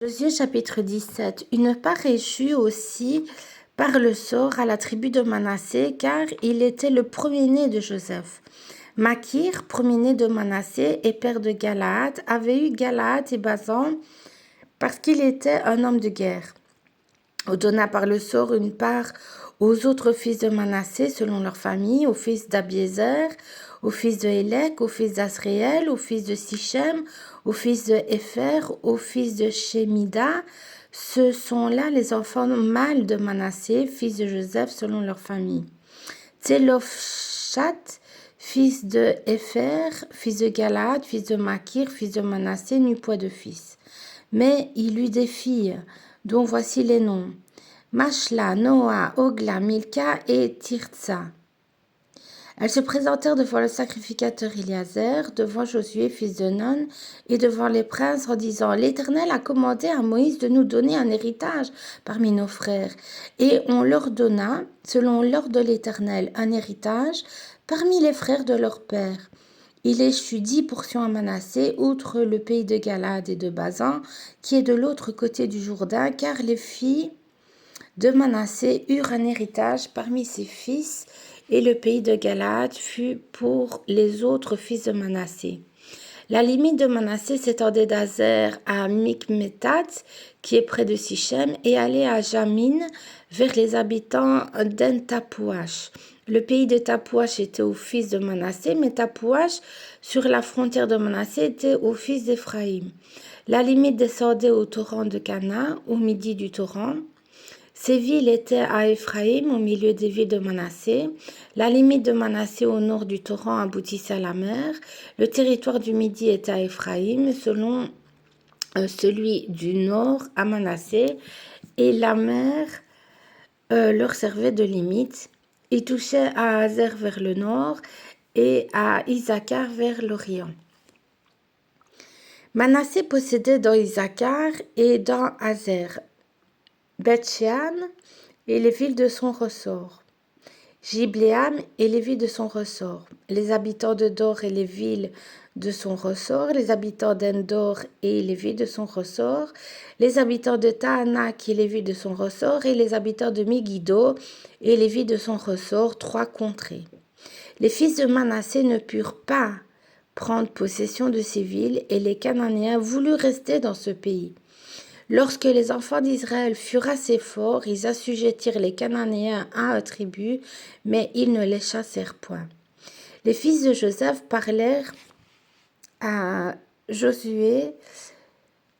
Josué chapitre 17. Une part échut aussi par le sort à la tribu de Manassé, car il était le premier-né de Joseph. Makir, premier-né de Manassé et père de Galaad, avait eu Galaad et Basan parce qu'il était un homme de guerre. On donna par le sort une part aux autres fils de Manassé selon leur famille, aux fils d'Abiézer, aux fils de Hélec, aux fils d'Asriel, aux fils de Sichem, aux fils de Épher, aux fils de Shemida. Ce sont là les enfants mâles de Manassé, fils de Joseph selon leur famille. Télophat, fils de Épher, fils de Galaad, fils de Makir, fils de Manassé, n'eut point de fils. Mais il eut des filles, dont voici les noms. Machla, Noa, Ogla, Milka et Tirtsa. Elles se présentèrent devant le sacrificateur Éliazer, devant Josué, fils de Nun, et devant les princes, en disant: L'Éternel a commandé à Moïse de nous donner un héritage parmi nos frères. Et on leur donna, selon l'ordre de l'Éternel, un héritage parmi les frères de leur père. Il échut 10 portions à Manassé, outre le pays de Galade et de Basan, qui est de l'autre côté du Jourdain, car les filles de Manassé eurent un héritage parmi ses fils, et le pays de Galade fut pour les autres fils de Manassé. La limite de Manassé s'étendait d'Azer à Mikmétat, qui est près de Sichem, et allait à Jamin, vers les habitants d'En-Tapouach. Le pays de Tapouach était aux fils de Manassé, mais Tapouach, sur la frontière de Manassé, était aux fils d'Éphraïm. La limite descendait au torrent de Cana, au midi du torrent. Ces villes étaient à Éphraïm, au milieu des villes de Manassé. La limite de Manassé au nord du torrent aboutissait à la mer. Le territoire du Midi était à Éphraïm, selon celui du nord à Manassé, et la mer leur servait de limite. Il touchait à Azer vers le nord et à Isaacar vers l'Orient. Manassé possédait dans Isaacar et dans Azer Beth-Shean et les villes de son ressort, Gibléam et les villes de son ressort, les habitants de Dor et les villes de son ressort, les habitants d'Endor et les villes de son ressort, les habitants de Tahanak et les villes de son ressort, et les habitants de Megiddo et les villes de son ressort, 3 contrées. Les fils de Manassé ne purent pas prendre possession de ces villes, et les Cananéens voulurent rester dans ce pays. Lorsque les enfants d'Israël furent assez forts, ils assujettirent les Cananéens à un tribut, mais ils ne les chassèrent point. Les fils de Joseph parlèrent à Josué